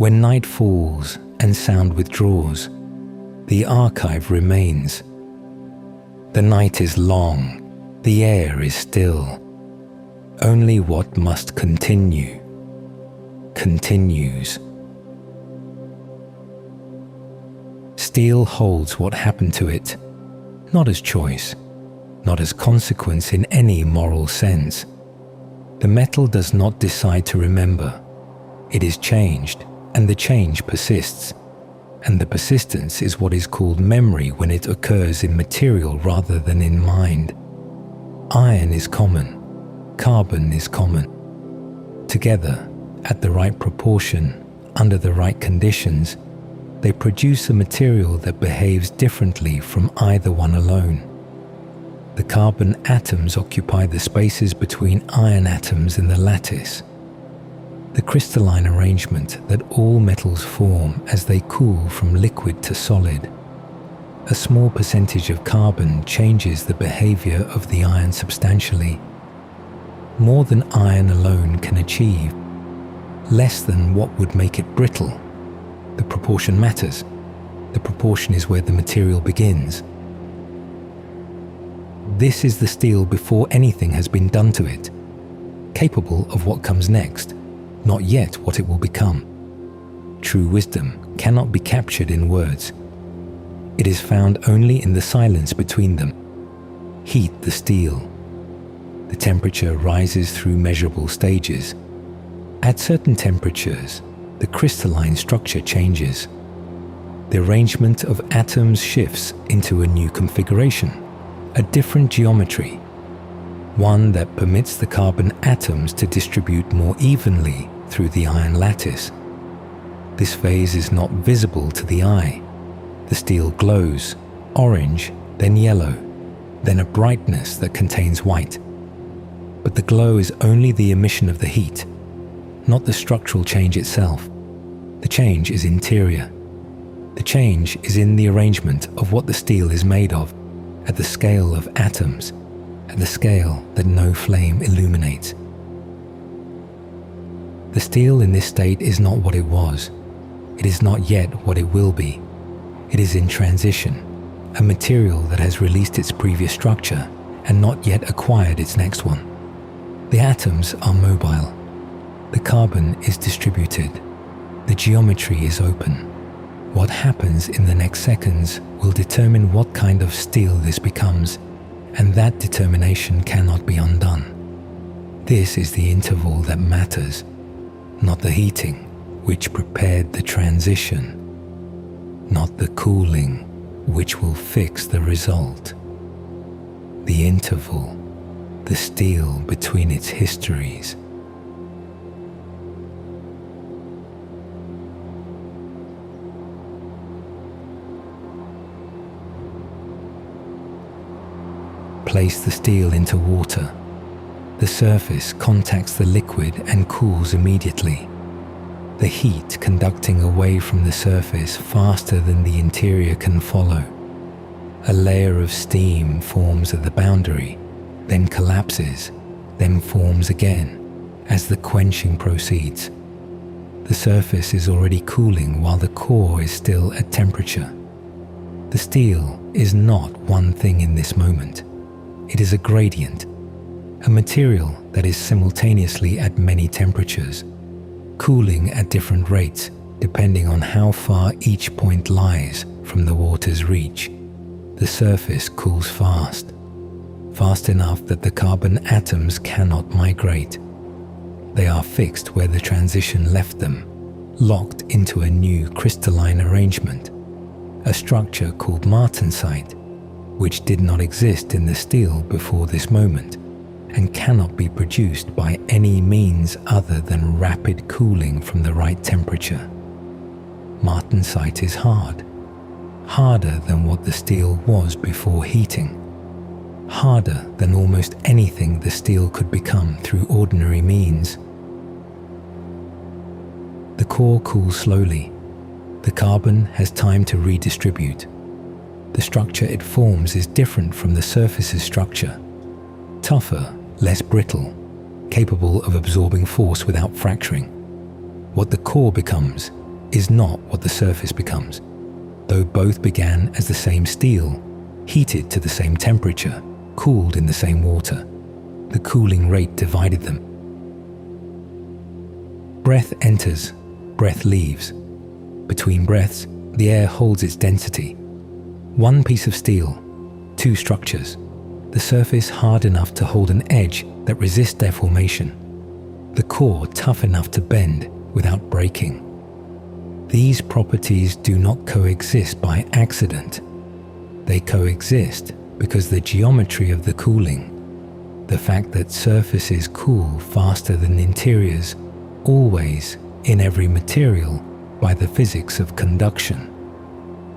When night falls and sound withdraws, the archive remains. The night is long, the air is still. Only what must continue, continues. Steel holds what happened to it, not as choice, not as consequence in any moral sense. The metal does not decide to remember. It is changed, and the change persists. And the persistence is what is called memory when it occurs in material rather than in mind. Iron is common. Carbon is common. Together, at the right proportion, under the right conditions, they produce a material that behaves differently from either one alone. The carbon atoms occupy the spaces between iron atoms in the lattice. The crystalline arrangement that all metals form as they cool from liquid to solid. A small percentage of carbon changes the behavior of the iron substantially. More than iron alone can achieve, less than what would make it brittle. The proportion matters. The proportion is where the material begins. This is the steel before anything has been done to it, capable of what comes next, not yet what it will become. True wisdom cannot be captured in words. It is found only in the silence between them. Heat the steel. The temperature rises through measurable stages. At certain temperatures, the crystalline structure changes. The arrangement of atoms shifts into a new configuration, a different geometry, one that permits the carbon atoms to distribute more evenly through the iron lattice. This phase is not visible to the eye. The steel glows, orange, then yellow, then a brightness that contains white. But the glow is only the emission of the heat, not the structural change itself. The change is interior. The change is in the arrangement of what the steel is made of, at the scale of atoms, at the scale that no flame illuminates. The steel in this state is not what it was. It is not yet what it will be. It is in transition, a material that has released its previous structure and not yet acquired its next one. The atoms are mobile. The carbon is distributed. The geometry is open. What happens in the next seconds will determine what kind of steel this becomes, and that determination cannot be undone. This is the interval that matters, not the heating, which prepared the transition, not the cooling, which will fix the result. The interval, the steel between its histories. Place the steel into water. The surface contacts the liquid and cools immediately. The heat conducting away from the surface faster than the interior can follow. A layer of steam forms at the boundary, then collapses, then forms again as the quenching proceeds. The surface is already cooling while the core is still at temperature. The steel is not one thing in this moment. It is a gradient, a material that is simultaneously at many temperatures, cooling at different rates depending on how far each point lies from the water's reach. The surface cools fast, fast enough that the carbon atoms cannot migrate. They are fixed where the transition left them, locked into a new crystalline arrangement, a structure called martensite, which did not exist in the steel before this moment and cannot be produced by any means other than rapid cooling from the right temperature. Martensite is hard, harder than what the steel was before heating, harder than almost anything the steel could become through ordinary means. The core cools slowly. The carbon has time to redistribute. The structure it forms is different from the surface's structure. Tougher, less brittle, capable of absorbing force without fracturing. What the core becomes is not what the surface becomes, though both began as the same steel, heated to the same temperature, cooled in the same water. The cooling rate divided them. Breath enters, breath leaves. Between breaths, the air holds its density. One piece of steel, two structures, the surface hard enough to hold an edge that resists deformation, the core tough enough to bend without breaking. These properties do not coexist by accident. They coexist because the geometry of the cooling, the fact that surfaces cool faster than interiors, always, in every material, by the physics of conduction,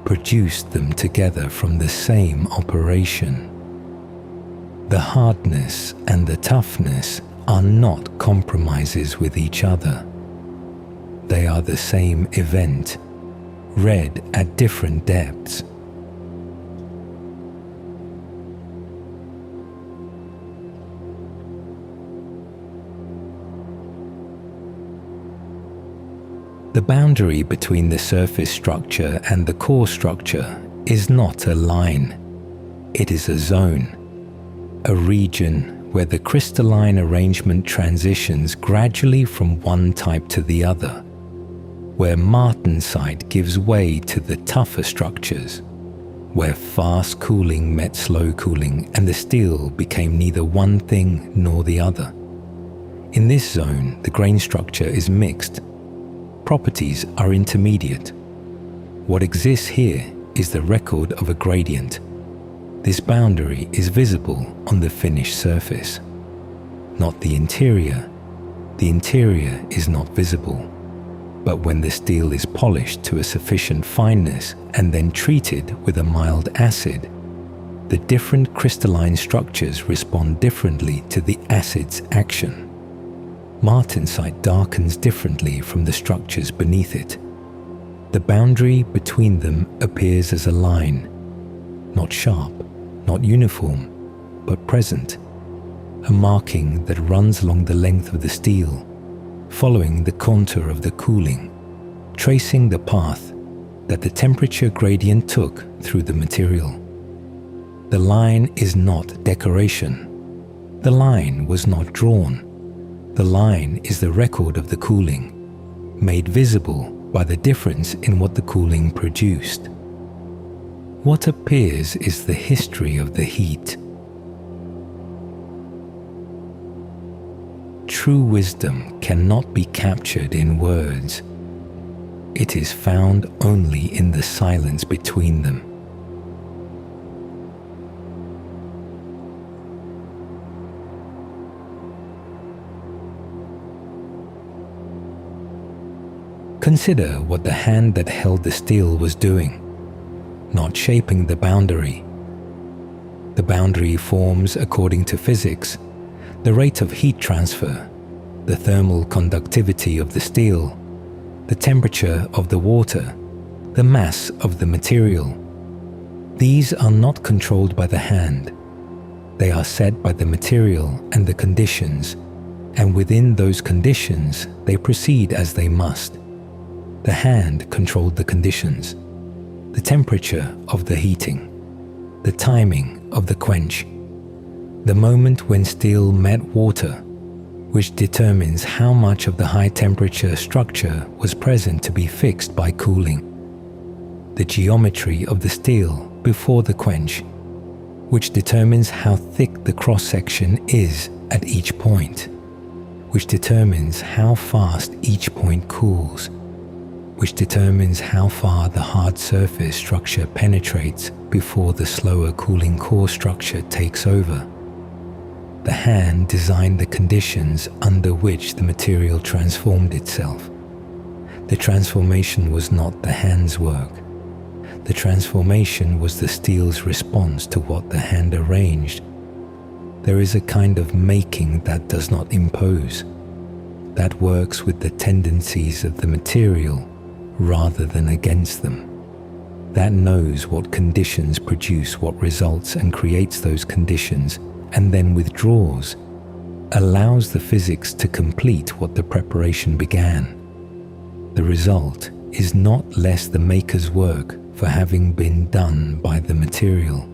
produced them together from the same operation. The hardness and the toughness are not compromises with each other. They are the same event, read at different depths. The boundary between the surface structure and the core structure is not a line. It is a zone, a region where the crystalline arrangement transitions gradually from one type to the other, where martensite gives way to the tougher structures, where fast cooling met slow cooling and the steel became neither one thing nor the other. In this zone, the grain structure is mixed. Properties are intermediate. What exists here is the record of a gradient. This boundary is visible on the finished surface, not the interior. The interior is not visible. But when the steel is polished to a sufficient fineness and then treated with a mild acid, the different crystalline structures respond differently to the acid's action. Martensite darkens differently from the structures beneath it. The boundary between them appears as a line, not sharp, not uniform, but present, a marking that runs along the length of the steel, following the contour of the cooling, tracing the path that the temperature gradient took through the material. The line is not decoration. The line was not drawn. The line is the record of the cooling, made visible by the difference in what the cooling produced. What appears is the history of the heat. True wisdom cannot be captured in words. It is found only in the silence between them. Consider what the hand that held the steel was doing, not shaping the boundary. The boundary forms according to physics, the rate of heat transfer, the thermal conductivity of the steel, the temperature of the water, the mass of the material. These are not controlled by the hand. They are set by the material and the conditions, and within those conditions they proceed as they must. The hand controlled the conditions, the temperature of the heating, the timing of the quench, the moment when steel met water, which determines how much of the high temperature structure was present to be fixed by cooling, the geometry of the steel before the quench, which determines how thick the cross-section is at each point, which determines how fast each point cools, which determines how far the hard surface structure penetrates before the slower cooling core structure takes over. The hand designed the conditions under which the material transformed itself. The transformation was not the hand's work. The transformation was the steel's response to what the hand arranged. There is a kind of making that does not impose, that works with the tendencies of the material rather than against them, that knows what conditions produce what results and creates those conditions and then withdraws, allows the physics to complete what the preparation began. The result is not less the maker's work for having been done by the material.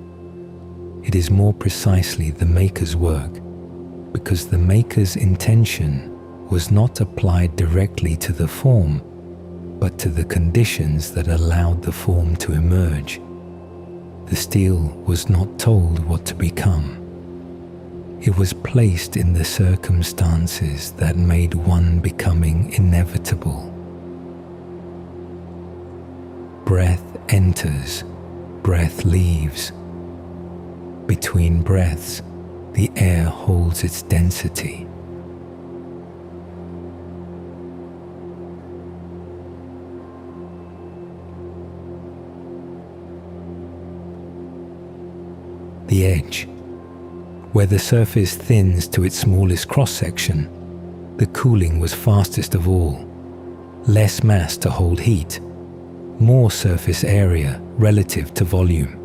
It is more precisely the maker's work because the maker's intention was not applied directly to the form, but to the conditions that allowed the form to emerge. The steel was not told what to become. It was placed in the circumstances that made one becoming inevitable. Breath enters, breath leaves. Between breaths, the air holds its density. The edge. Where the surface thins to its smallest cross-section, the cooling was fastest of all. Less mass to hold heat, more surface area relative to volume.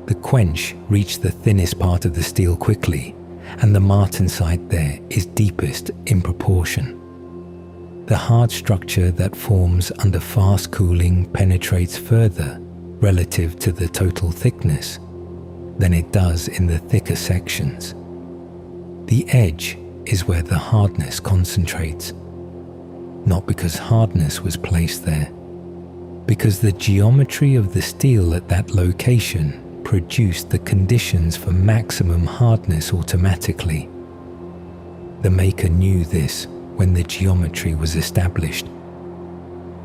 The quench reached the thinnest part of the steel quickly, and the martensite there is deepest in proportion. The hard structure that forms under fast cooling penetrates further relative to the total thickness than it does in the thicker sections. The edge is where the hardness concentrates, not because hardness was placed there, because the geometry of the steel at that location produced the conditions for maximum hardness automatically. The maker knew this when the geometry was established,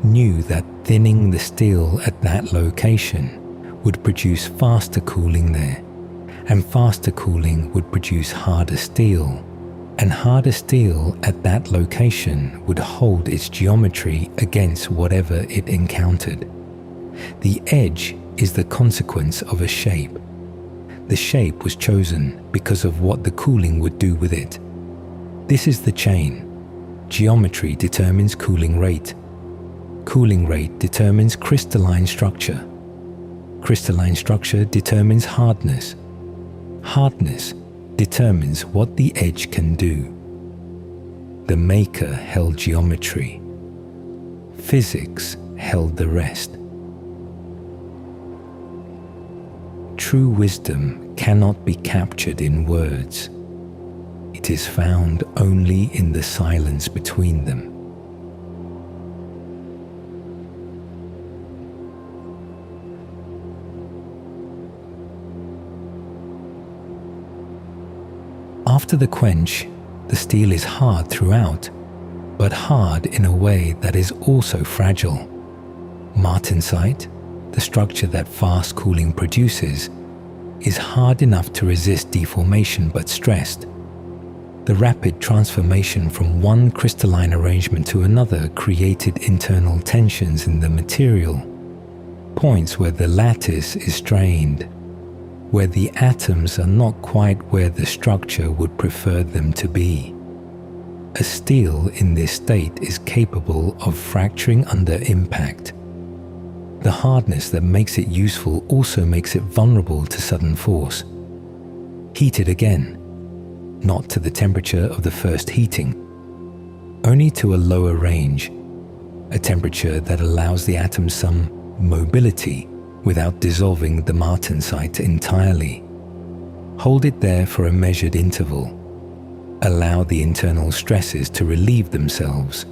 knew that thinning the steel at that location would produce faster cooling there, and faster cooling would produce harder steel, and harder steel at that location would hold its geometry against whatever it encountered. The edge is the consequence of a shape. The shape was chosen because of what the cooling would do with it. This is the chain. Geometry determines cooling rate. Cooling rate determines crystalline structure. Crystalline structure determines hardness. Hardness determines what the edge can do. The maker held geometry. Physics held the rest. True wisdom cannot be captured in words. It is found only in the silence between them. After the quench, the steel is hard throughout, but hard in a way that is also fragile. Martensite, the structure that fast cooling produces, is hard enough to resist deformation but stressed. The rapid transformation from one crystalline arrangement to another created internal tensions in the material, points where the lattice is strained, where the atoms are not quite where the structure would prefer them to be. A steel in this state is capable of fracturing under impact. The hardness that makes it useful also makes it vulnerable to sudden force. Heat it again, not to the temperature of the first heating, only to a lower range, a temperature that allows the atom some mobility without dissolving the martensite entirely. Hold it there for a measured interval. Allow the internal stresses to relieve themselves,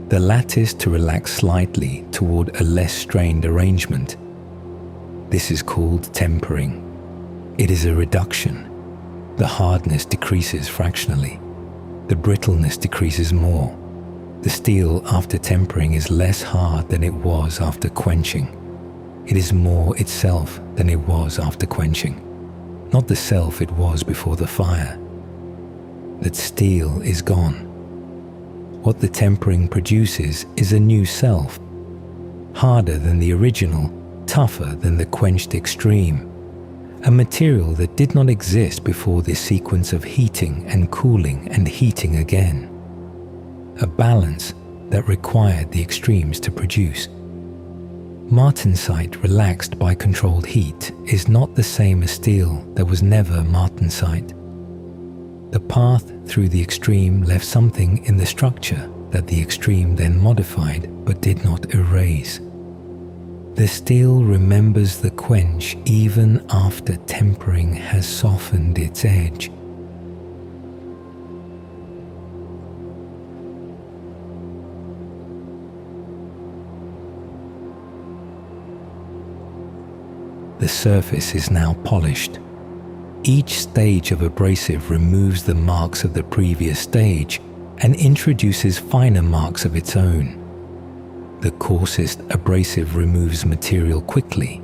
the lattice to relax slightly toward a less strained arrangement. This is called tempering. It is a reduction. The hardness decreases fractionally. The brittleness decreases more. The steel after tempering is less hard than it was after quenching. It is more itself than it was after quenching, not the self it was before the fire. That steel is gone. What the tempering produces is a new self, harder than the original, tougher than the quenched extreme, a material that did not exist before this sequence of heating and cooling and heating again, a balance that required the extremes to produce. Martensite relaxed by controlled heat is not the same as steel that was never martensite. The path through the extreme left something in the structure that the extreme then modified but did not erase. The steel remembers the quench even after tempering has softened its edge. The surface is now polished. Each stage of abrasive removes the marks of the previous stage and introduces finer marks of its own. The coarsest abrasive removes material quickly.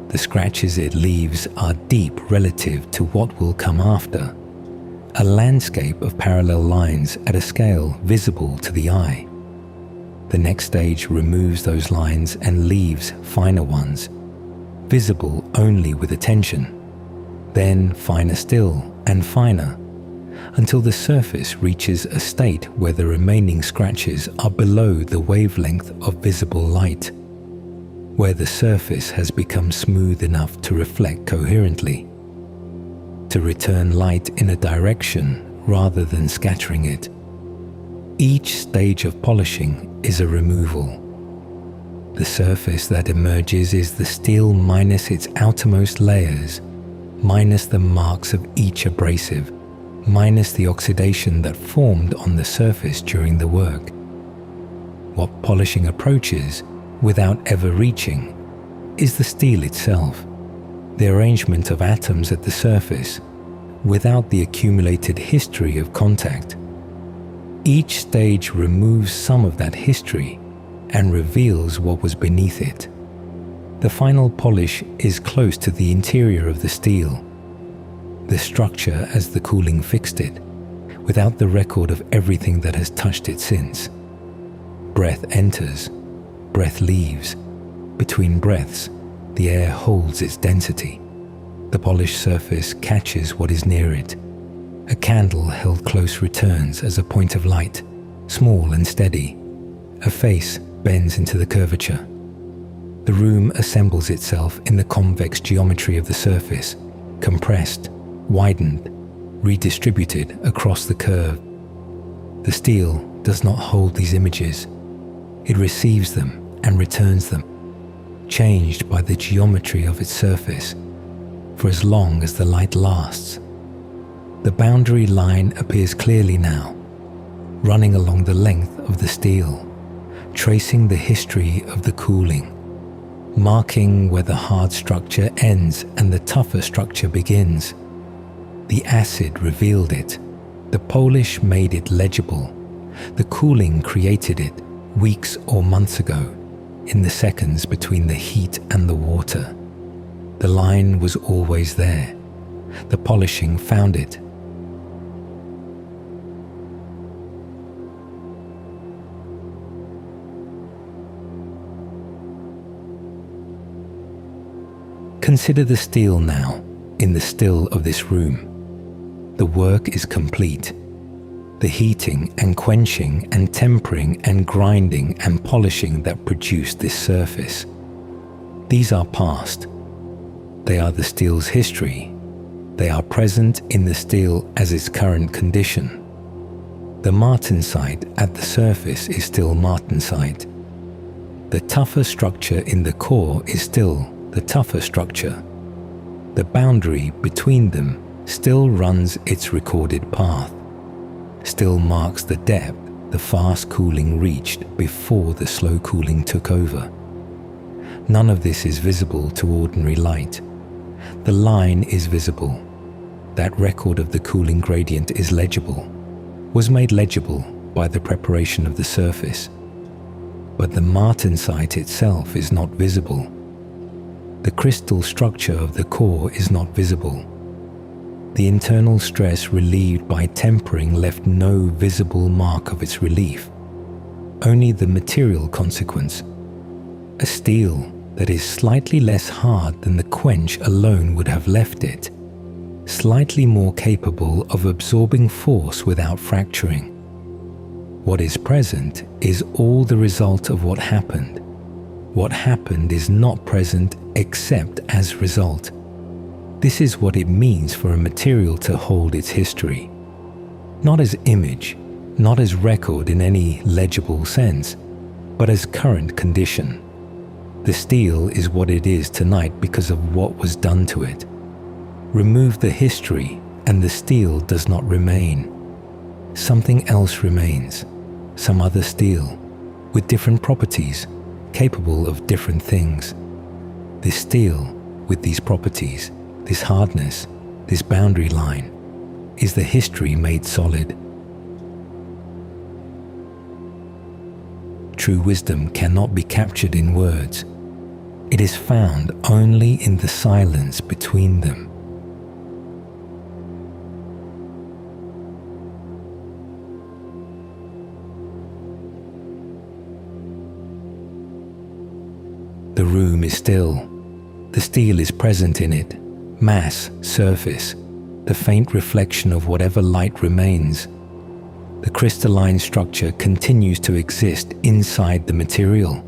The scratches it leaves are deep relative to what will come after, a landscape of parallel lines at a scale visible to the eye. The next stage removes those lines and leaves finer ones, visible only with attention, then finer still and finer, until the surface reaches a state where the remaining scratches are below the wavelength of visible light, where the surface has become smooth enough to reflect coherently, to return light in a direction rather than scattering it. Each stage of polishing is a removal. The surface that emerges is the steel minus its outermost layers, minus the marks of each abrasive, minus the oxidation that formed on the surface during the work. What polishing approaches, without ever reaching, is the steel itself, the arrangement of atoms at the surface, without the accumulated history of contact. Each stage removes some of that history and reveals what was beneath it. The final polish is close to the interior of the steel, the structure as the cooling fixed it, without the record of everything that has touched it since. Breath enters, breath leaves. Between breaths, the air holds its density. The polished surface catches what is near it. A candle held close returns as a point of light, small and steady. A face bends into the curvature. The room assembles itself in the convex geometry of the surface, compressed, widened, redistributed across the curve. The steel does not hold these images. It receives them and returns them, changed by the geometry of its surface, for as long as the light lasts. The boundary line appears clearly now, running along the length of the steel, tracing the history of the cooling, marking where the hard structure ends and the tougher structure begins. The acid revealed it, the polish made it legible, the cooling created it weeks or months ago, in the seconds between the heat and the water. The line was always there. The polishing found it. Consider the steel now, in the still of this room. The work is complete. The heating and quenching and tempering and grinding and polishing that produced this surface. These are past. They are the steel's history. They are present in the steel as its current condition. The martensite at the surface is still martensite. The tougher structure in the core is still the tougher structure. The boundary between them still runs its recorded path, still marks the depth the fast cooling reached before the slow cooling took over. None of this is visible to ordinary light. The line is visible. That record of the cooling gradient is legible, was made legible by the preparation of the surface. But the martensite itself is not visible. The crystal structure of the core is not visible. The internal stress relieved by tempering left no visible mark of its relief, only the material consequence, a steel that is slightly less hard than the quench alone would have left it, slightly more capable of absorbing force without fracturing. What is present is all the result of what happened. What happened is not present except as result. This is what it means for a material to hold its history, not as image, not as record in any legible sense, but as current condition. The steel is what it is tonight because of what was done to it. Remove the history and the steel does not remain. Something else remains, some other steel, with different properties, capable of different things. This steel, with these properties, this hardness, this boundary line, is the history made solid. True wisdom cannot be captured in words. It is found only in the silence between them. The room is still. The steel is present in it, mass, surface, the faint reflection of whatever light remains. The crystalline structure continues to exist inside the material,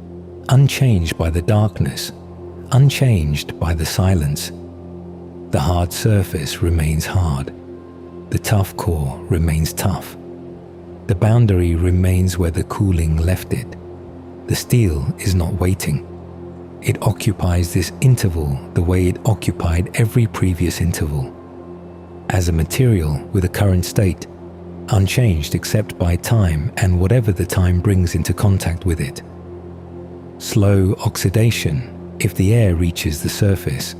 unchanged by the darkness, unchanged by the silence. The hard surface remains hard. The tough core remains tough. The boundary remains where the cooling left it. The steel is not waiting. It occupies this interval the way it occupied every previous interval. As a material with a current state, unchanged except by time and whatever the time brings into contact with it. Slow oxidation if the air reaches the surface.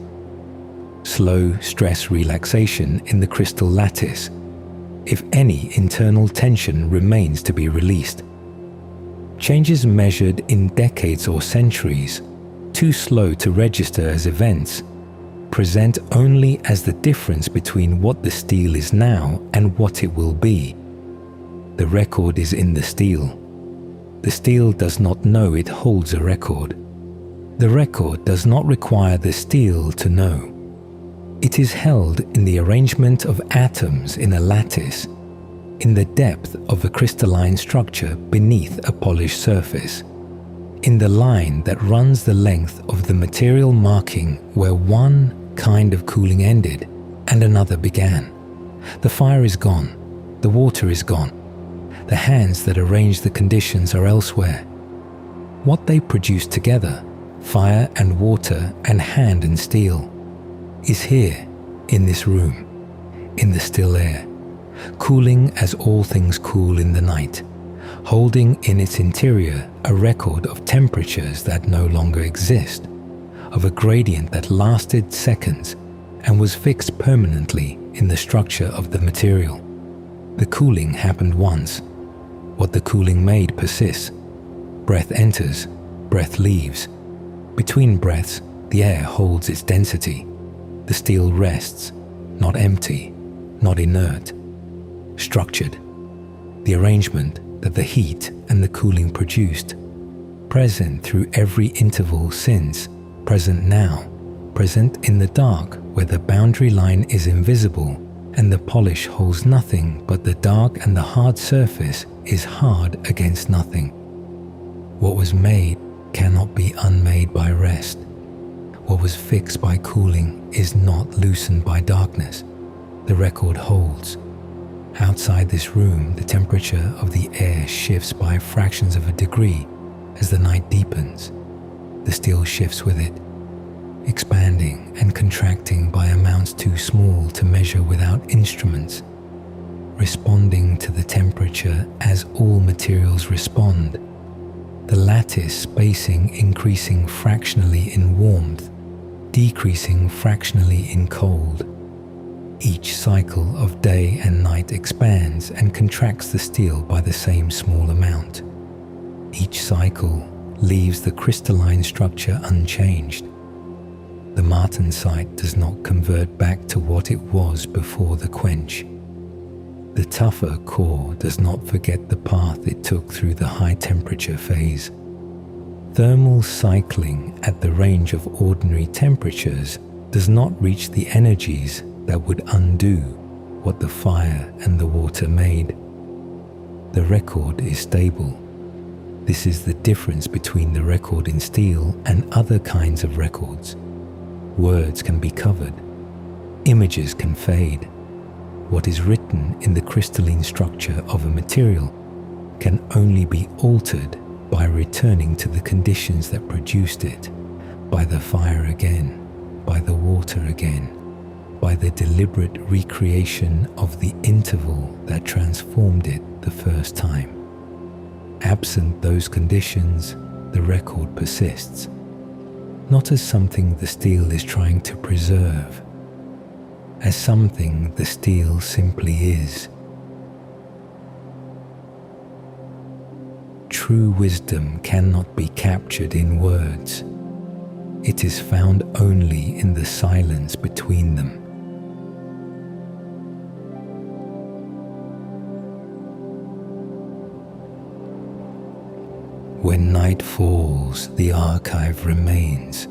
Slow stress relaxation in the crystal lattice if any internal tension remains to be released. Changes measured in decades or centuries, too slow to register as events, present only as the difference between what the steel is now and what it will be. The record is in the steel. The steel does not know it holds a record. The record does not require the steel to know. It is held in the arrangement of atoms in a lattice, in the depth of a crystalline structure beneath a polished surface, in the line that runs the length of the material marking where one kind of cooling ended and another began. The fire is gone, the water is gone, the hands that arrange the conditions are elsewhere. What they produce together, fire and water and hand and steel, is here in this room, in the still air, cooling as all things cool in the night, holding in its interior a record of temperatures that no longer exist, of a gradient that lasted seconds and was fixed permanently in the structure of the material. The cooling happened once. What the cooling made persists. Breath enters, breath leaves. Between breaths, the air holds its density. The steel rests, not empty, not inert, structured. The arrangement that the heat and the cooling produced, present through every interval since, present now, present in the dark where the boundary line is invisible and the polish holds nothing but the dark and the hard surface is hard against nothing. What was made cannot be unmade by rest. What was fixed by cooling is not loosened by darkness. The record holds. Outside this room, the temperature of the air shifts by fractions of a degree as the night deepens. The steel shifts with it, expanding and contracting by amounts too small to measure without instruments, responding to the temperature as all materials respond, the lattice spacing increasing fractionally in warmth, decreasing fractionally in cold. Each cycle of day and night expands and contracts the steel by the same small amount. Each cycle leaves the crystalline structure unchanged. The martensite does not convert back to what it was before the quench. The tougher core does not forget the path it took through the high temperature phase. Thermal cycling at the range of ordinary temperatures does not reach the energies that would undo what the fire and the water made. The record is stable. This is the difference between the record in steel and other kinds of records. Words can be covered. Images can fade. What is written in the crystalline structure of a material can only be altered by returning to the conditions that produced it, by the fire again, by the water again, by the deliberate recreation of the interval that transformed it the first time. Absent those conditions, the record persists, not as something the steel is trying to preserve, as something the steel simply is. True wisdom cannot be captured in words. It is found only in the silence between them. When night falls, the archive remains,